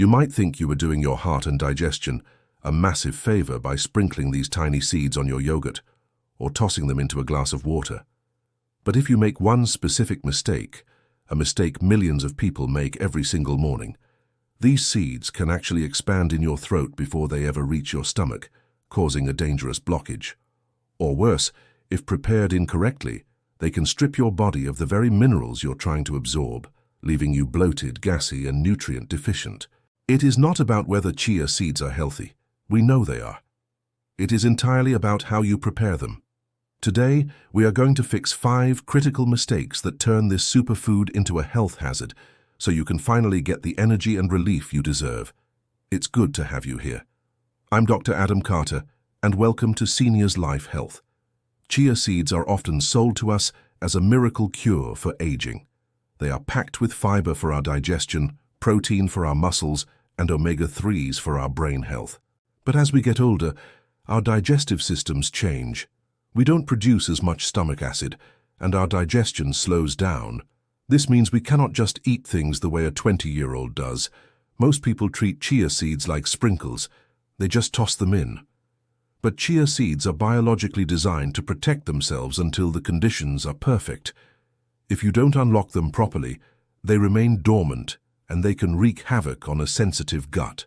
You might think you were doing your heart and digestion a massive favor by sprinkling these tiny seeds on your yogurt or tossing them into a glass of water. But if you make one specific mistake, a mistake millions of people make every single morning, these seeds can actually expand in your throat before they ever reach your stomach, causing a dangerous blockage. Or worse, if prepared incorrectly, they can strip your body of the very minerals you're trying to absorb, leaving you bloated, gassy, and nutrient deficient. It is not about whether chia seeds are healthy. We know they are. It is entirely about how you prepare them. Today, we are going to fix 5 critical mistakes that turn this superfood into a health hazard, so you can finally get the energy and relief you deserve. It's good to have you here. I'm Dr. Adam Carter, and welcome to Seniors Life Health. Chia seeds are often sold to us as a miracle cure for aging. They are packed with fiber for our digestion, protein for our muscles, and omega-3s for our brain health. But as we get older, our digestive systems change. We don't produce as much stomach acid, and our digestion slows down. This means we cannot just eat things the way a 20-year-old does. Most people treat chia seeds like sprinkles. They just toss them in. But chia seeds are biologically designed to protect themselves until the conditions are perfect. If you don't unlock them properly, they remain dormant, and they can wreak havoc on a sensitive gut.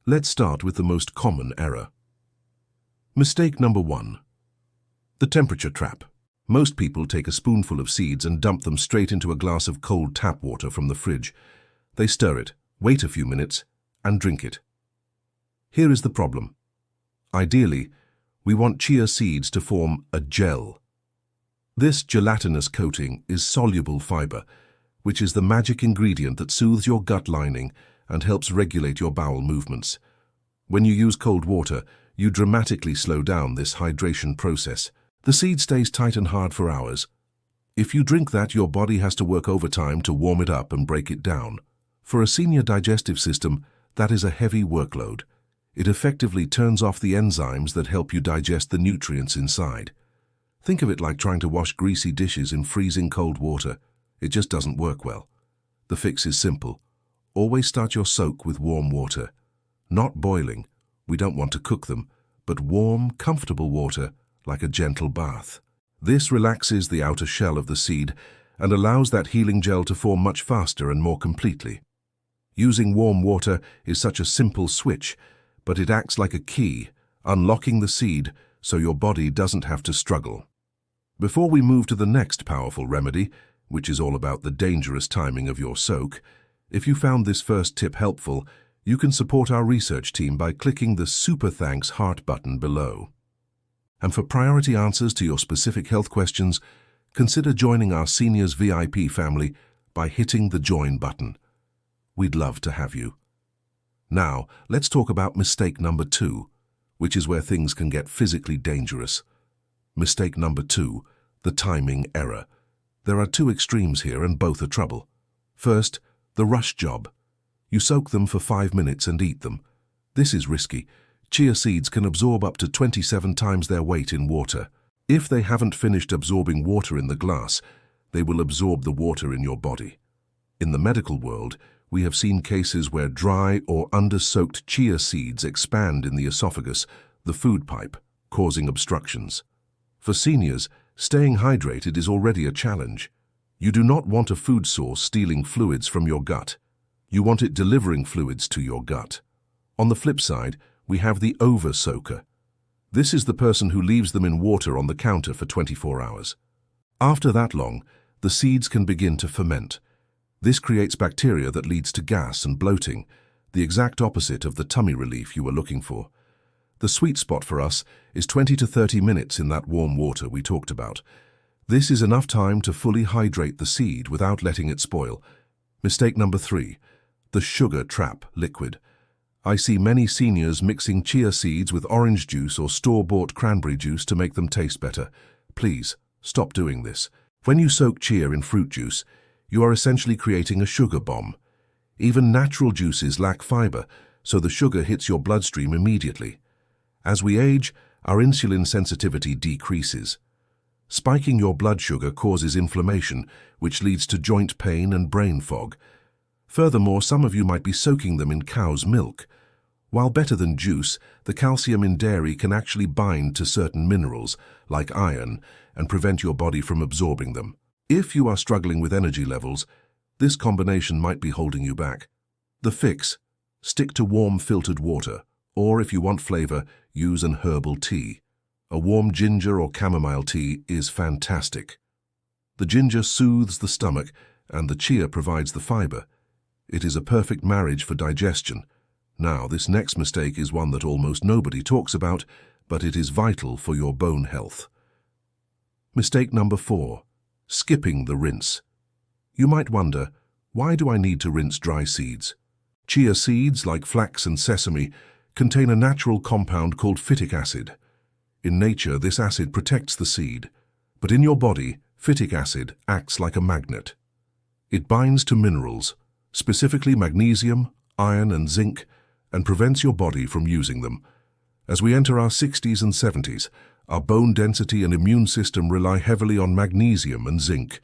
Let's start with the most common error. Mistake number 1. The temperature trap. Most people take a spoonful of seeds and dump them straight into a glass of cold tap water from the fridge. They stir it, wait a few minutes, and drink it. Here is the problem. Ideally, we want chia seeds to form a gel. This gelatinous coating is soluble fiber, which is the magic ingredient that soothes your gut lining and helps regulate your bowel movements. When you use cold water, you dramatically slow down this hydration process. The seed stays tight and hard for hours. If you drink that, your body has to work overtime to warm it up and break it down. For a senior digestive system, that is a heavy workload. It effectively turns off the enzymes that help you digest the nutrients inside. Think of it like trying to wash greasy dishes in freezing cold water. It just doesn't work well. The fix is simple. Always start your soak with warm water. Not boiling. We don't want to cook them, but warm, comfortable water, like a gentle bath. This relaxes the outer shell of the seed and allows that healing gel to form much faster and more completely. Using warm water is such a simple switch, but it acts like a key, unlocking the seed so your body doesn't have to struggle. Before we move to the next powerful remedy, which is all about the dangerous timing of your soak, if you found this first tip helpful, you can support our research team by clicking the Super Thanks heart button below. And for priority answers to your specific health questions, consider joining our Seniors VIP family by hitting the Join button. We'd love to have you. Now, let's talk about mistake number 2, which is where things can get physically dangerous. Mistake number 2, the timing error. There are 2 extremes here, and both are trouble. First, the rush job. You soak them for 5 minutes and eat them. This is risky. Chia seeds can absorb up to 27 times their weight in water. If they haven't finished absorbing water in the glass, they will absorb the water in your body. In the medical world, we have seen cases where dry or under-soaked chia seeds expand in the esophagus, the food pipe, causing obstructions. For seniors, staying hydrated is already a challenge. You do not want a food source stealing fluids from your gut. You want it delivering fluids to your gut. On the flip side, we have the over-soaker. This is the person who leaves them in water on the counter for 24 hours. After that long, the seeds can begin to ferment. This creates bacteria that leads to gas and bloating, the exact opposite of the tummy relief you were looking for. The sweet spot for us is 20 to 30 minutes in that warm water we talked about. This is enough time to fully hydrate the seed without letting it spoil. Mistake number 3, the sugar trap liquid. I see many seniors mixing chia seeds with orange juice or store-bought cranberry juice to make them taste better. Please, stop doing this. When you soak chia in fruit juice, you are essentially creating a sugar bomb. Even natural juices lack fiber, so the sugar hits your bloodstream immediately. As we age, our insulin sensitivity decreases. Spiking your blood sugar causes inflammation, which leads to joint pain and brain fog. Furthermore, some of you might be soaking them in cow's milk. While better than juice, the calcium in dairy can actually bind to certain minerals, like iron, and prevent your body from absorbing them. If you are struggling with energy levels, this combination might be holding you back. The fix: stick to warm filtered water, or if you want flavor, use an herbal tea. A warm ginger or chamomile tea is fantastic. The ginger soothes the stomach, and the chia provides the fiber. It is a perfect marriage for digestion. Now, this next mistake is one that almost nobody talks about, but it is vital for your bone health. Mistake number 4: skipping the rinse. You might wonder, why do I need to rinse dry seeds? Chia seeds, like flax and sesame, contain a natural compound called phytic acid. In nature, this acid protects the seed, but in your body, phytic acid acts like a magnet. It binds to minerals, specifically magnesium, iron, and zinc, and prevents your body from using them. As we enter our 60s and 70s, our bone density and immune system rely heavily on magnesium and zinc.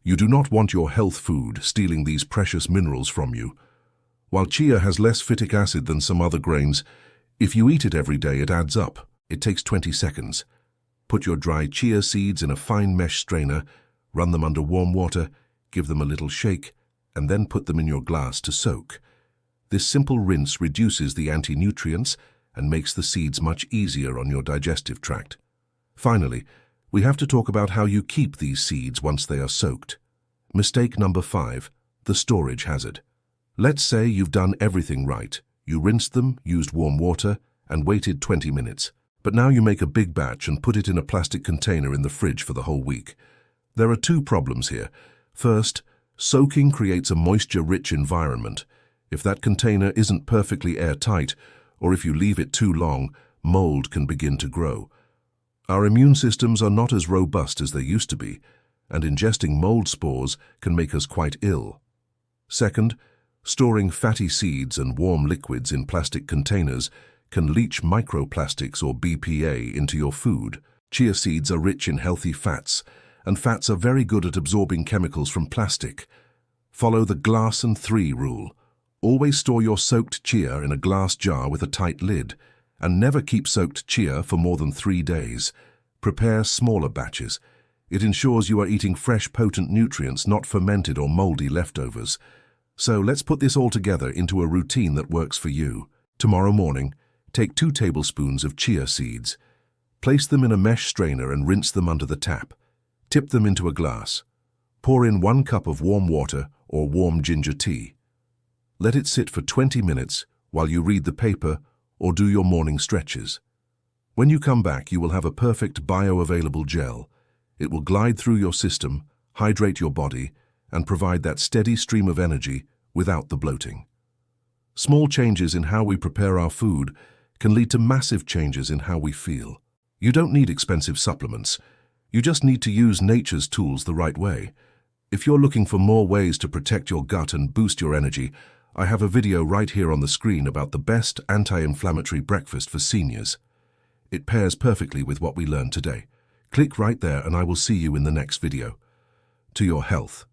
You do not want your health food stealing these precious minerals from you. While chia has less phytic acid than some other grains, if you eat it every day, it adds up. It takes 20 seconds. Put your dry chia seeds in a fine mesh strainer, run them under warm water, give them a little shake, and then put them in your glass to soak. This simple rinse reduces the anti-nutrients and makes the seeds much easier on your digestive tract. Finally, we have to talk about how you keep these seeds once they are soaked. Mistake number 5: the storage hazard. Let's say you've done everything right. You rinsed them, used warm water, and waited 20 minutes. But now you make a big batch and put it in a plastic container in the fridge for the whole week. There are 2 problems here. First, soaking creates a moisture-rich environment. If that container isn't perfectly airtight, or if you leave it too long, mold can begin to grow. Our immune systems are not as robust as they used to be, and ingesting mold spores can make us quite ill. Second, storing fatty seeds and warm liquids in plastic containers can leach microplastics or BPA into your food. Chia seeds are rich in healthy fats, and fats are very good at absorbing chemicals from plastic. Follow the glass and 3 rule. Always store your soaked chia in a glass jar with a tight lid, and never keep soaked chia for more than 3 days. Prepare smaller batches. It ensures you are eating fresh, potent nutrients, not fermented or moldy leftovers. So let's put this all together into a routine that works for you. Tomorrow morning, take 2 tablespoons of chia seeds. Place them in a mesh strainer and rinse them under the tap. Tip them into a glass. Pour in 1 cup of warm water or warm ginger tea. Let it sit for 20 minutes while you read the paper or do your morning stretches. When you come back, you will have a perfect bioavailable gel. It will glide through your system, hydrate your body, and provide that steady stream of energy without the bloating. Small changes in how we prepare our food can lead to massive changes in how we feel. You don't need expensive supplements. You just need to use nature's tools the right way. If you're looking for more ways to protect your gut and boost your energy, I have a video right here on the screen about the best anti-inflammatory breakfast for seniors. It pairs perfectly with what we learned today. Click right there and I will see you in the next video. To your health.